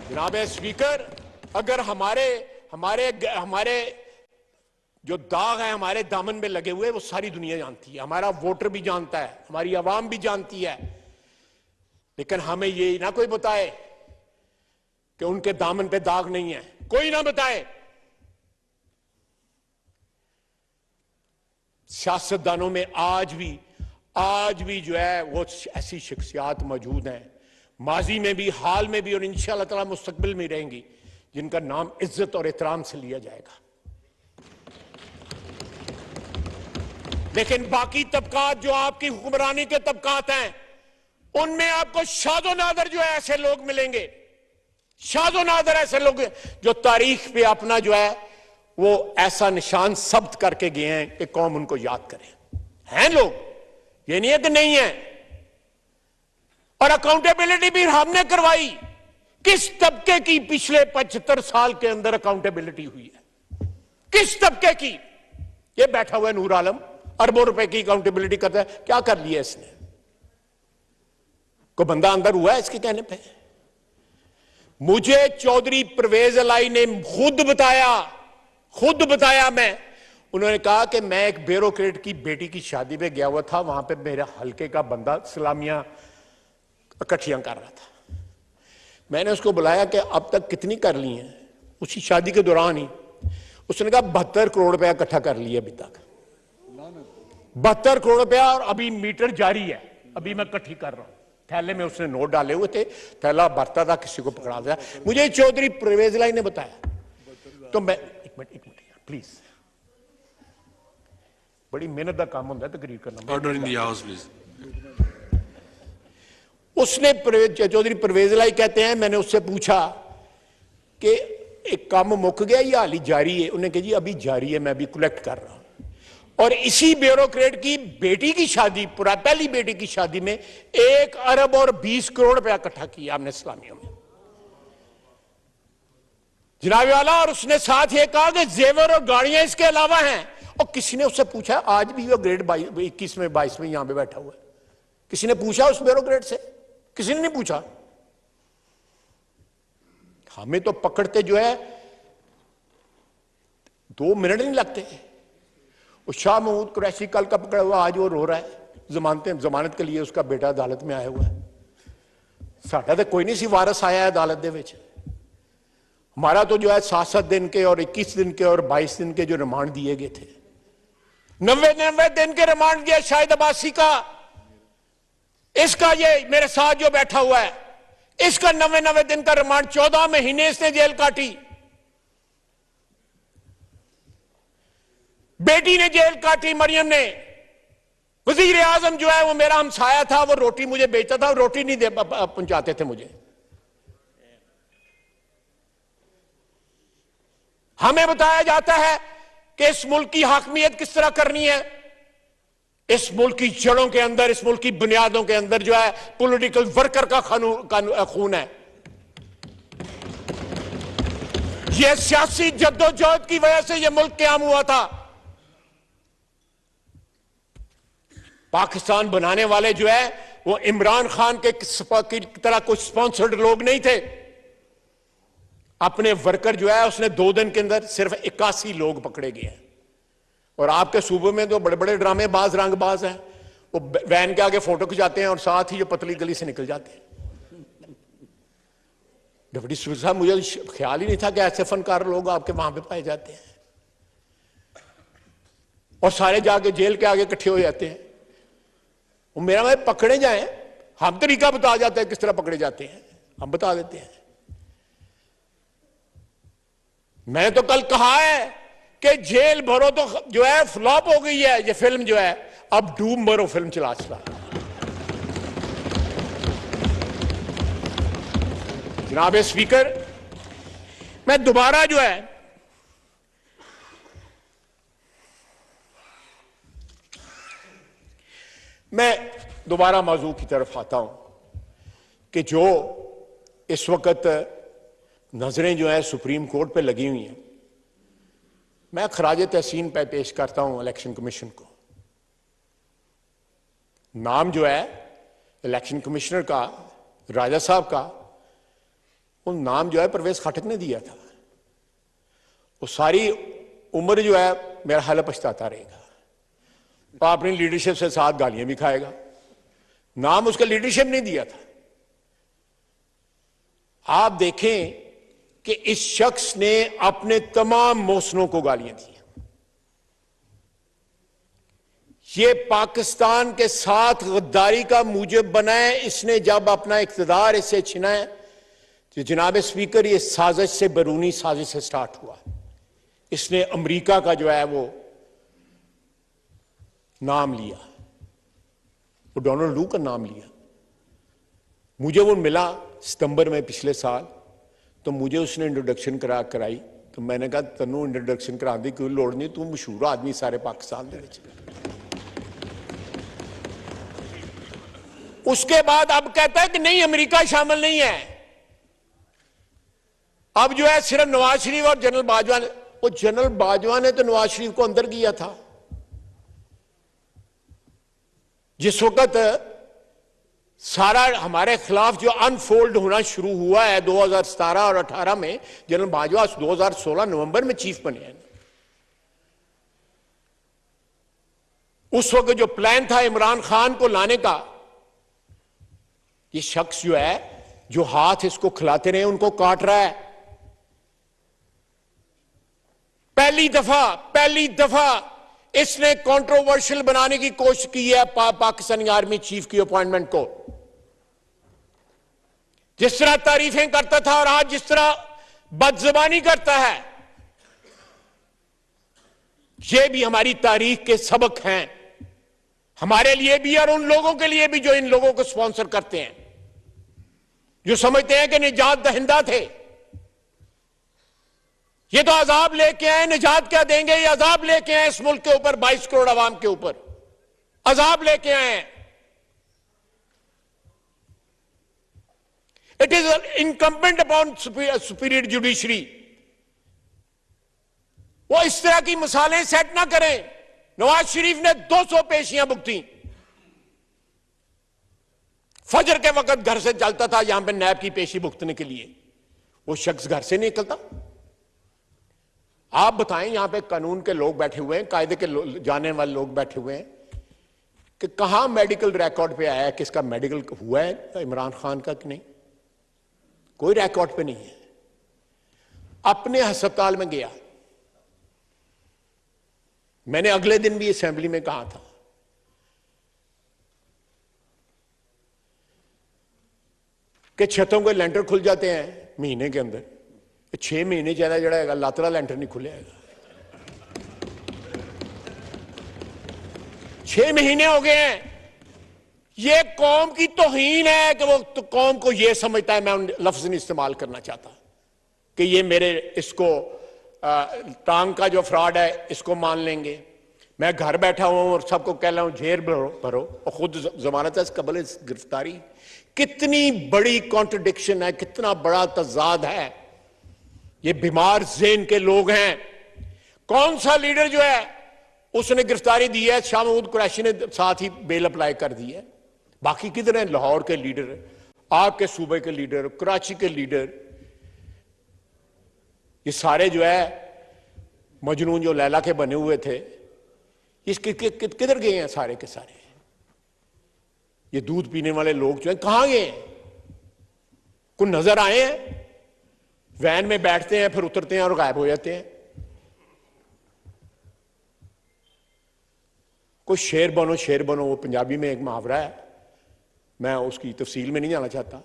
जनाब स्पीकर, अगर हमारे हमारे हमारे जो दाग है हमारे दामन में लगे हुए वो सारी दुनिया जानती है, हमारा वोटर भी जानता है, हमारी आवाम भी जानती है, लेकिन हमें ये ना कोई बताए कि उनके दामन पे दाग नहीं है, कोई ना बताए। सियासतदानों में आज भी जो है वो ऐसी शख्सियात मौजूद हैं, माजी में भी, हाल में भी और इंशाअल्लाह ताला मुस्तकबिल में रहेंगी, जिनका नाम इज्जत और एहतराम से लिया जाएगा। लेकिन बाकी तबकात जो आपकी हुक्मरानी के तबकात हैं, उनमें आपको शादो नादर जो है ऐसे लोग मिलेंगे, शादो नादर ऐसे लोग जो तारीख पे अपना जो है वो ऐसा निशान सब्त करके गए हैं कि कौम उनको याद करे। हैं लोग, ये नहीं है कि नहीं है। और अकाउंटेबिलिटी भी हमने करवाई। किस तबके की पिछले 75 साल के अंदर अकाउंटेबिलिटी हुई है? किस तबके की? ये बैठा हुआ है नूर आलम, अरबों रुपए की अकाउंटेबिलिटी करता है, क्या कर लिया इसने? कोई बंदा अंदर हुआ है इसके कहने पे? मुझे चौधरी परवेज अलाई ने खुद बताया मैं, उन्होंने कहा कि मैं एक ब्यूरोक्रेट की बेटी की शादी पे गया हुआ था, वहां पे मेरा हल्के का बंदा सलामियां इकट्ठियां कर रहा था। मैंने उसको बुलाया कि अब तक कितनी कर ली हैं, उसी शादी के दौरान ही उसने कहा 72 करोड़ रुपया इकट्ठा कर लिया अभी तक, 72 करोड़ रुपया, और अभी मीटर जारी है, अभी मैं इकट्ठी कर रहा हूं। थैले में उसने नोट डाले हुए थे, थैला भरता था, किसी को पकड़ा दिया। मुझे चौधरी परवेज अलाई ने बताया। तो मैं एक मिनट प्लीज, बड़ी मेहनत का काम होता है तकरीर करना। Order in the house please. उसने चौधरी परवेज अलाई कहते हैं, मैंने उससे पूछा कि एक काम मुक गया या हाली जारी है? उन्होंने कहा जी अभी जारी है, मैं अभी कलेक्ट कर रहा हूं। और इसी ब्यूरोक्रेट की बेटी की शादी, पहली बेटी की शादी में 1 अरब और 20 करोड़ रुपया इकट्ठा किया हमने इस्लामिया में, जनाब वाला। और उसने साथ ये कहा कि जेवर और गाड़ियां इसके अलावा हैं। और किसी ने उससे पूछा, आज भी वो ग्रेड 21 में 22 में यहां पे बैठा हुआ है, किसी ने पूछा उस ब्यूरोक्रेट से? किसी ने नहीं पूछा। हमें तो पकड़ते जो है 2 मिनट नहीं लगते। शाह महमूद कुरैशी कल का पकड़ा हुआ, आज वो रो रहा है जमानत के लिए, उसका बेटा अदालत में आया हुआ है। साडा तो कोई नहीं सी वारस आया अदालत दे विच। हमारा तो जो है 7-7 दिन के और 21 दिन के और 22 दिन के जो रिमांड दिए गए थे, 90 दिन के रिमांड दिया शाहिद अब्बासी का। इसका ये मेरे साथ जो बैठा हुआ है, इसका 90 दिन का रिमांड, 14 महीने इसने जेल काटी। बेटी ने जेल काटी, मरियम ने। वजीर आजम जो है वो मेरा हमसाया था, वो रोटी मुझे बेचता था, रोटी नहीं पहुंचाते थे मुझे। हमें बताया जाता है कि इस मुल्क की हाकमियत किस तरह करनी है। इस मुल्क की जड़ों के अंदर, इस मुल्क की बुनियादों के अंदर जो है पॉलिटिकल वर्कर का खून है। यह सियासी जद्दोजहद की वजह से यह मुल्क कायम हुआ था। पाकिस्तान बनाने वाले जो है वो इमरान खान के तरह कुछ स्पॉन्सर्ड लोग नहीं थे। अपने वर्कर जो है उसने 2 दिन के अंदर सिर्फ 81 लोग पकड़े गए हैं। और आपके सूबे में तो बड़े बड़े ड्रामेबाज, रंगबाज हैं, वो वैन के आगे फोटो खिंचाते हैं और साथ ही जो पतली गली से निकल जाते हैं। डिप्टी स्पीकर साहब, मुझे ख्याल ही नहीं था कि ऐसे फनकार लोग आपके वहां पे पाए जाते हैं। और सारे जाके जेल के आगे इकट्ठे हो जाते हैं। वो मेरा भाई पकड़े जाए, हम तरीका बता जाते हैं किस तरह पकड़े जाते हैं, हम बता देते हैं। मैंने तो कल कहा है कि जेल भरो तो जो है फ्लॉप हो गई है ये फिल्म जो है, अब डूम भरो फिल्म चला। जनाब स्पीकर, मैं दोबारा जो है मौजू की तरफ आता हूं कि जो इस वक्त नजरें जो है सुप्रीम कोर्ट पे लगी हुई हैं। मैं खराज तहसीन पे पेश करता हूं इलेक्शन कमीशन को। नाम जो है इलेक्शन कमिश्नर का, राजा साहब का, वो नाम जो है परवेज खटक ने दिया था। वो सारी उम्र जो है मेरा हाल पछताता रहेगा और अपनी लीडरशिप से साथ गालियां भी खाएगा। नाम उसका लीडरशिप नहीं दिया था। आप देखें कि इस शख्स ने अपने तमाम मोहसिनों को गालियां दी। ये पाकिस्तान के साथ गद्दारी का मूजब बना है। इसने जब अपना इख्तिदार इससे छिना है तो जनाब स्पीकर, ये साजिश से बैरूनी साजिश से स्टार्ट हुआ। इसने अमेरिका का जो है वो नाम लिया, वो डोनाल्ड लू का नाम लिया। मुझे वो मिला सितंबर में पिछले साल, तो मुझे उसने इंट्रोडक्शन कराई। तो मैंने कहा तन्नू इंट्रोडक्शन करा दी कोई लोड़ नहीं, तू मशहूर आदमी सारे पाकिस्तान दे विच। उसके बाद अब कहता है कि नहीं अमेरिका शामिल नहीं है। अब जो है सिर्फ नवाज शरीफ और जनरल बाजवा ने, वो जनरल बाजवा ने तो नवाज शरीफ को अंदर किया था। जिस वक्त सारा हमारे खिलाफ जो अनफोल्ड होना शुरू हुआ है 2017 और 18 में, जनरल बाजवा 2016 नवंबर में चीफ बने हैं। उस वक्त जो प्लान था इमरान खान को लाने का, ये शख्स जो है जो हाथ इसको खिलाते रहे उनको काट रहा है। पहली दफा इसने कंट्रोवर्शियल बनाने की कोशिश की है पाकिस्तानी आर्मी चीफ की अपॉइंटमेंट को। जिस तरह तारीफें करता था और आज जिस तरह बदजुबानी करता है, ये भी हमारी तारीख के सबक हैं, हमारे लिए भी और उन लोगों के लिए भी जो इन लोगों को स्पॉन्सर करते हैं, जो समझते हैं कि निजात दहिंदा थे। ये तो अजाब लेके आए, निजात क्या देंगे? ये अजाब लेके आए इस मुल्क के ऊपर, 22 करोड़ आवाम के ऊपर अजाब लेके आए। It is incumbent upon superior judiciary. वो इस तरह की मिसालें सेट ना करें। नवाज शरीफ ने 200 पेशियां भुगती। फजर के वक्त घर से चलता था यहां पे नैब की पेशी भुगतने के लिए, वो शख्स घर से निकलता। आप बताएं, यहां पे कानून के लोग बैठे हुए हैं, कायदे के जाने वाले लोग बैठे हुए हैं, कि कहां मेडिकल रिकॉर्ड पे आया है कि इसका मेडिकल हुआ है इमरान खान का कि नहीं? कोई रिकॉर्ड पे नहीं है। अपने अस्पताल में गया, मैंने अगले दिन भी असेंबली में कहा था कि छतों के लेंटर खुल जाते हैं महीने के अंदर, 6 महीने ज्यादा जड़ा है लातरा लेंटर नहीं खुलेगा। 6 महीने हो गए हैं। ये कौम की तौहीन है कि वो तो कौम को ये समझता है, मैं उन लफ्ज नहीं इस्तेमाल करना चाहता, कि ये मेरे इसको टांग का जो फ्रॉड है इसको मान लेंगे। मैं घर बैठा हुआ हूं और सबको कह रहा हूं जेल भरो और खुद जमानत है कबल गिरफ्तारी। कितनी बड़ी कॉन्ट्रडिक्शन है, कितना बड़ा तजाद है। ये बीमार ज़हन के लोग हैं। कौन सा लीडर जो है उसने गिरफ्तारी दी है? शाह महमूद कुरैशी ने साथ ही बेल अप्लाई कर दी है। बाकी किधर हैं? लाहौर के लीडर, आपके सूबे के लीडर, कराची के लीडर, ये सारे जो है मजनून जो लैला के बने हुए थे, इसके किधर गए हैं सारे के सारे? ये दूध पीने वाले लोग जो हैं कहां गए हैं? कोई नजर आए हैं? वैन में बैठते हैं फिर उतरते हैं और गायब हो जाते हैं। कोई शेर बनो, वो पंजाबी में एक मुहावरा है, मैं उसकी तफसील में नहीं जाना चाहता,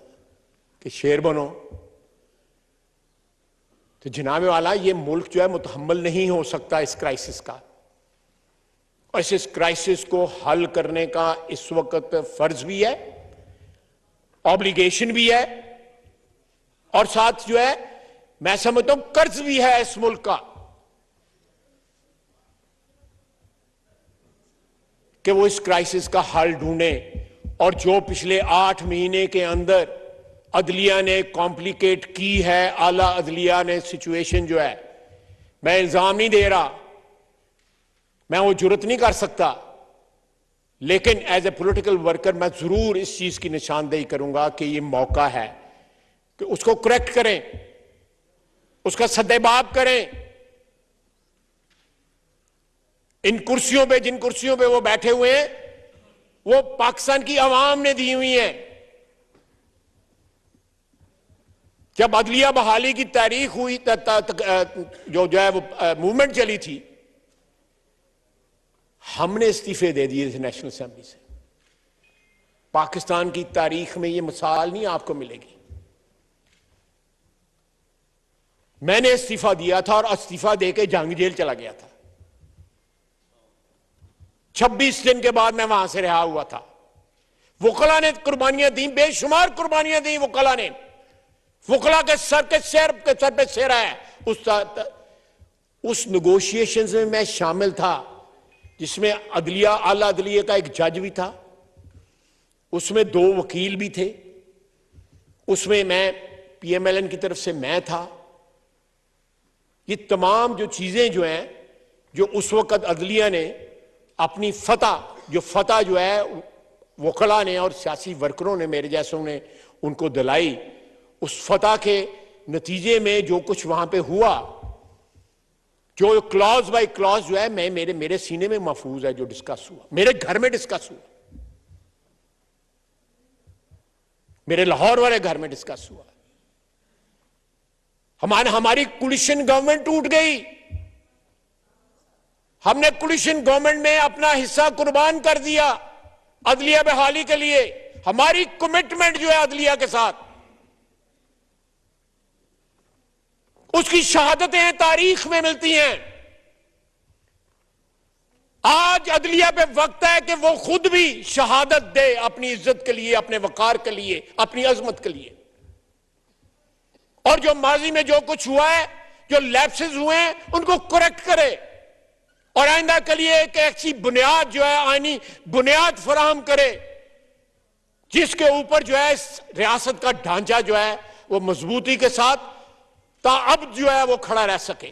कि शेर बनो। तो जनाब वाला, ये मुल्क जो है मुतहम्मल नहीं हो सकता इस क्राइसिस का, और इस क्राइसिस को हल करने का इस वक्त फर्ज भी है, ऑब्लिगेशन भी है, और साथ जो है मैं समझता हूं कर्ज भी है इस मुल्क का, कि वो इस क्राइसिस का हल ढूंढे। और जो पिछले 8 महीने के अंदर अदलिया ने कॉम्प्लिकेट की है, आला अदलिया ने सिचुएशन जो है, मैं इल्जाम नहीं दे रहा, मैं वो जुर्रत नहीं कर सकता, लेकिन एज ए पॉलिटिकल वर्कर मैं जरूर इस चीज की निशानदेही करूंगा कि ये मौका है कि उसको करेक्ट करें, उसका सद्देबाब करें। इन कुर्सियों पे, जिन कुर्सियों पे वो बैठे हुए हैं, वो पाकिस्तान की आवाम ने दी हुई है। जब अदलिया बहाली की तारीख हुई, जो है वो मूवमेंट चली थी, हमने इस्तीफे दे दिए थे नेशनल असेंबली से। पाकिस्तान की तारीख में ये मिसाल नहीं आपको मिलेगी। मैंने इस्तीफा दिया था और इस्तीफा देके जंग जेल चला गया था। 26 दिन के बाद मैं वहां से रिहा हुआ था। वकला ने कुर्बानियां दी, बेशुमार कुर्बानियां दी वकला ने। वकला के सर पे सेरा है। उस नेगोशिएशंस में मैं शामिल था, जिसमें अदलिया, आला अदलिया का एक जज भी था, उसमें 2 वकील भी थे, उसमें मैं पीएमएलएन की तरफ से मैं था। ये तमाम जो चीजें जो हैं, जो उस वक्त अदलिया ने अपनी फतह जो है वकला ने और सियासी वर्करों ने, मेरे जैसों ने उनको दिलाई, उस फतह के नतीजे में जो कुछ वहां पे हुआ, जो क्लॉज बाय क्लॉज जो है, मेरे सीने में महफूज है, जो डिस्कस हुआ, मेरे घर में डिस्कस हुआ, मेरे लाहौर वाले घर में डिस्कस हुआ। हमारी कोलिशन गवर्नमेंट टूट गई। हमने कोलिशन गवर्नमेंट में अपना हिस्सा कुर्बान कर दिया अदलिया बहाली के लिए। हमारी कमिटमेंट जो है अदलिया के साथ, उसकी शहादतें तारीख में मिलती हैं। आज अदलिया पे वक्त है कि वो खुद भी शहादत दे अपनी इज्जत के लिए, अपने वकार के लिए, अपनी अजमत के लिए। और जो माजी में जो कुछ हुआ है, जो लैप्सेस हुए हैं, उनको करेक्ट करे और आइंदा के लिए एक ऐसी बुनियाद जो है, आईनी बुनियाद फराहम करे, जिसके ऊपर जो है रियासत का ढांचा जो है वो मजबूती के साथ अब जो है वो खड़ा रह सके।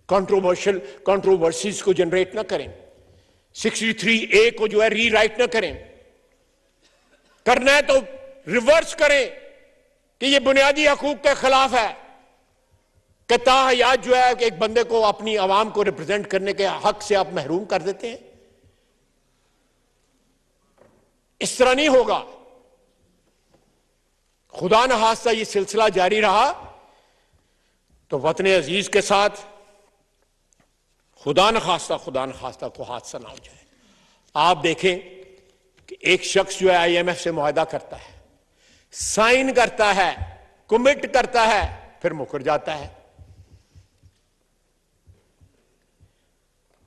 कंट्रोवर्सीज को जनरेट ना करें, 63A को जो है रीराइट ना करें। करना है तो रिवर्स करें कि ये बुनियादी हकूक के खिलाफ है कि ताहयात जो है कि एक बंदे को अपनी आवाम को रिप्रेजेंट करने के हक से आप महरूम कर देते हैं। इस तरह नहीं होगा। खुदा न खास्ता ये सिलसिला जारी रहा तो वतन अजीज के साथ खुदा न खास्ता को हादसा ना हो जाए। आप देखें कि एक शख्स जो है IMF से मुआहदा करता है, साइन करता है, कमिट करता है, फिर मुकर जाता है।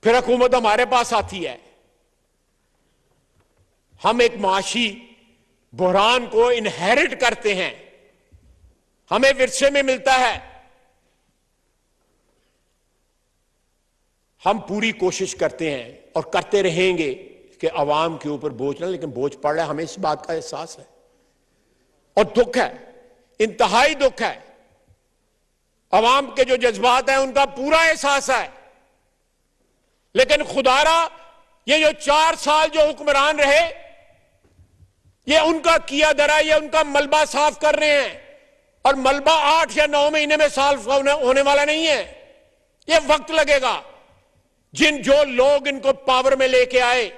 फिर हुकूमत हमारे पास आती है, हम एक माशी बहरान को इनहेरिट करते हैं, हमें विरसे में मिलता है। हम पूरी कोशिश करते हैं और करते रहेंगे कि अवाम के ऊपर बोझ ना, लेकिन बोझ पड़ रहा है, हमें इस बात का एहसास है और दुख है, इंतहाई दुख है। अवाम के जो जज्बात हैं उनका पूरा एहसास है, लेकिन खुदारा ये जो 4 साल जो हुक्मरान रहे, ये उनका किया दरा, ये उनका मलबा साफ कर रहे हैं। और मलबा 8 या 9 महीने में साफ होने वाला नहीं है, ये वक्त लगेगा। जो लोग इनको पावर में लेके आए,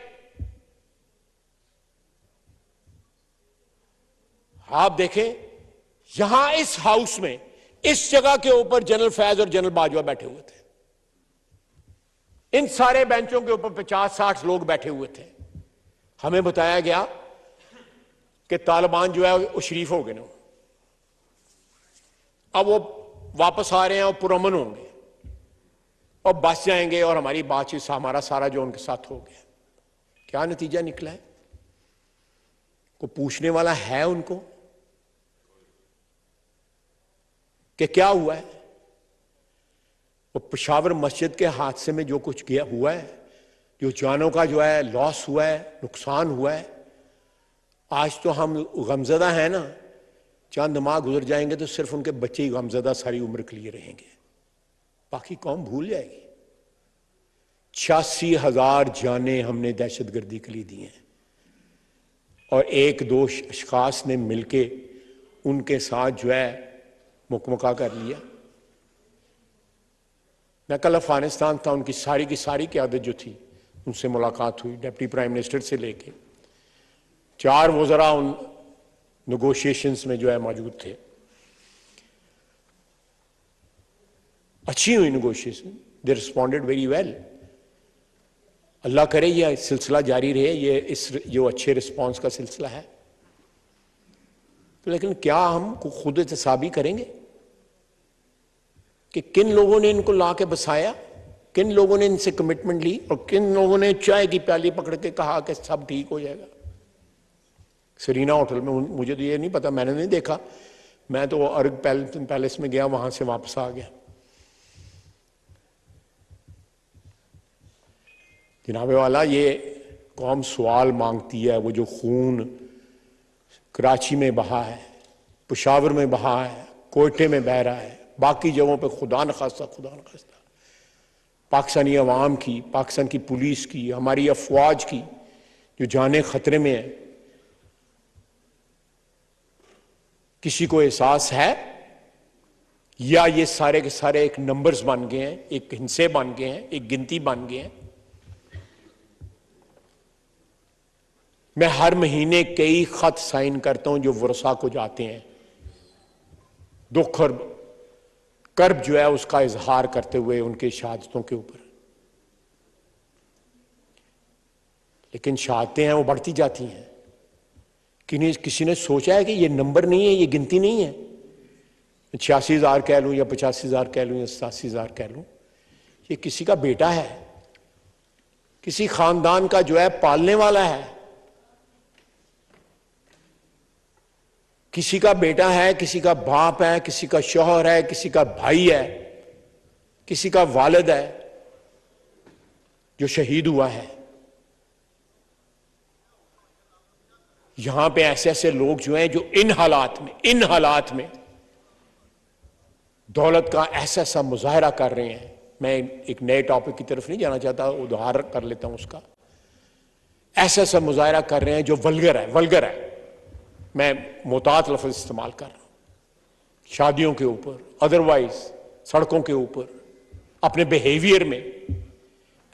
आप देखें यहां इस हाउस में, इस जगह के ऊपर जनरल फैज और जनरल बाजवा बैठे हुए थे। इन सारे बेंचों के ऊपर 50-60 लोग बैठे हुए थे। हमें बताया गया कि तालिबान जो है वो शरीफ हो गए ना, अब वो वापस आ रहे हैं और पुरअमन होंगे और बच जाएंगे और हमारी बातचीत, हमारा सारा जो उनके साथ हो गया। क्या नतीजा निकला है? को पूछने वाला है उनको कि क्या हुआ है? वो पेशावर मस्जिद के हादसे में जो कुछ किया हुआ है, जो जानों का जो है लॉस हुआ है, नुकसान हुआ है, आज तो हम गमजदा हैं ना। चंद माह गुजर जाएंगे तो सिर्फ उनके बच्चे ही गमजदा सारी उम्र के लिए रहेंगे, बाकी कौम भूल जाएगी। 86,000 जानें हमने दहशतगर्दी के लिए दी हैं और 1-2 अशखास ने मिलके उनके साथ जो है मुकमका कर लिया। मैं कल अफगानिस्तान था, उनकी सारी की सारी क़यादत जो थी उनसे मुलाकात हुई, डिप्टी प्राइम मिनिस्टर से लेके 4 वज़रा उन नेगोशिएशंस में जो है मौजूद थे। अच्छी हुई negotiation, they responded very well. Allah करे ये सिलसिला जारी रहे, ये इस जो अच्छे रिस्पॉन्स का सिलसिला है। तो लेकिन क्या हम खुद एहतसाबी करेंगे कि किन लोगों ने इनको ला के बसाया, किन लोगों ने इनसे कमिटमेंट ली और किन लोगों ने चाय की प्याली पकड़ के कहा कि सब ठीक हो जाएगा। सरीना होटल में, मुझे तो ये नहीं पता, मैंने नहीं देखा, मैं तो अर्ग पैलेस में गया, वहां से वापस आ गया। जनाबे वाला, ये कौम सवाल मांगती है, वो जो खून कराची में बहा है, पेशावर में बहा है, कोयटे में बह रहा है, बाकी जगहों पे खुदा न खास्ता पाकिस्तानी अवाम की, पाकिस्तान की पुलिस की, हमारी अफवाज की जो जानें खतरे में है, किसी को एहसास है या ये सारे के सारे एक नंबर्स बन गए हैं, एक हिस्से बन गए हैं, एक गिनती बन गए हैं? मैं हर महीने कई खत साइन करता हूं जो वरसा को जाते हैं, दुख और कर्ब जो है उसका इजहार करते हुए उनके शहादतों के ऊपर। लेकिन शहादतें हैं वो बढ़ती जाती हैं। किसी ने सोचा है कि ये नंबर नहीं है, ये गिनती नहीं है, 86,000 कह लूं या 85,000 कह लूं या 87,000 कह लूं, ये किसी का बेटा है, किसी खानदान का जो है पालने वाला है, किसी का बेटा है, किसी का बाप है, किसी का शौहर है, किसी का भाई है, किसी का वालिद है जो शहीद हुआ है। यहां पे ऐसे ऐसे लोग जो हैं जो इन हालात में दौलत का ऐसा ऐसा मुजाहरा कर रहे हैं। मैं एक नए टॉपिक की तरफ नहीं जाना चाहता, उदाहरण कर लेता हूं उसका। ऐसा ऐसा मुजाहरा कर रहे हैं जो वल्गर है, मैं मोहतात लफ्ज इस्तेमाल कर रहा हूं, शादियों के ऊपर, अदरवाइज सड़कों के ऊपर, अपने बिहेवियर में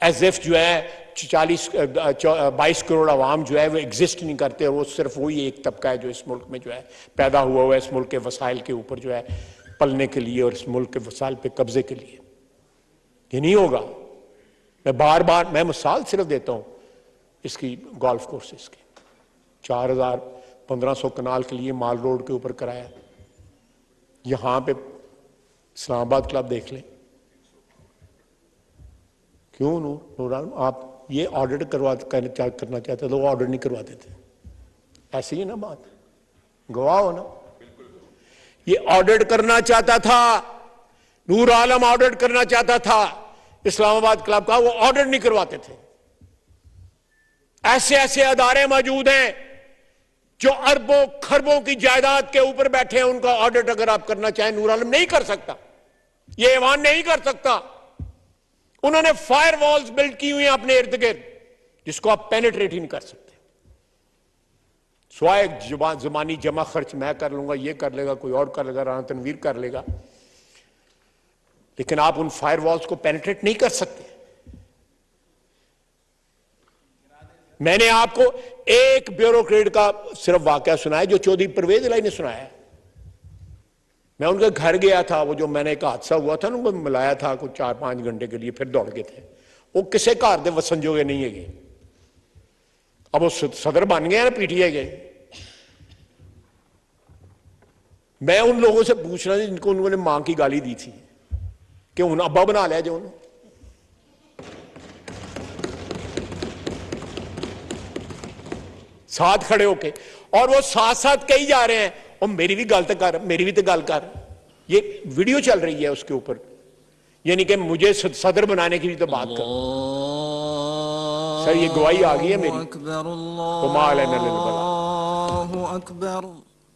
एज इफ जो है 22 करोड़ आवाम जो है वो एग्जिस्ट नहीं करते, और वो सिर्फ वही एक तबका है जो इस मुल्क में जो है पैदा हुआ है, इस मुल्क के वसाइल के ऊपर जो है पलने के लिए और इस मुल्क के वसाइल पे कब्जे के लिए। ये नहीं होगा। मैं मिसाल सिर्फ देता हूं इसकी, गोल्फ कोर्सेस की 4,500 कनाल के लिए माल रोड के ऊपर कराया। यहां पे इस्लामाबाद क्लब देख लें, क्यों नूर आलम आप ये ऑडिट करना चाहते तो ऑर्डर नहीं करवाते थे? ऐसी ही ना बात, गवाह हो ना। ये ऑडिट करना चाहता था, नूर आलम ऑडिट करना चाहता था इस्लामाबाद क्लब का, वो ऑडिट नहीं करवाते थे। ऐसे ऐसे अदारे मौजूद हैं जो अरबों खरबों की जायदाद के ऊपर बैठे हैं, उनका ऑडिट अगर आप करना चाहें नूर आलम नहीं कर सकता, ये ऐवान नहीं कर सकता। उन्होंने फायर वॉल्स बिल्ड की हुई हैं अपने इर्द गिर्द, जिसको आप पेनिट्रेट ही नहीं कर सकते। स्वाय जुबानी जमा खर्च मैं कर लूंगा, ये कर लेगा, कोई और कर लेगा, राना तनवीर कर लेगा, लेकिन आप उन फायर वॉल्स को पेनिट्रेट नहीं कर सकते। मैंने आपको एक ब्यूरोक्रेट का सिर्फ वाकया सुनाया जो चौधरी परवेज इलाही ने सुनाया। मैं उनके घर गया था, वो जो मैंने एक हादसा हुआ था ना, उनको मिलाया था कुछ 4-5 घंटे के लिए, फिर दौड़ गए थे। वो किसे घर दे वसन जोगे नहीं है। अब वो सदर बन गए ना पीटीआई के। मैं उन लोगों से पूछना था जिनको उन्होंने मां की गाली दी थी कि उन्हें अब्बा बना लिया जो उन्होंने। साथ खड़े होके, और वो साथ साथ कही जा रहे हैं, और मेरी भी गल कर, ये वीडियो चल रही है उसके ऊपर, यानी कि मुझे सदर बनाने की भी तो बात कर। सर ये गवाही आ गई है मेरी।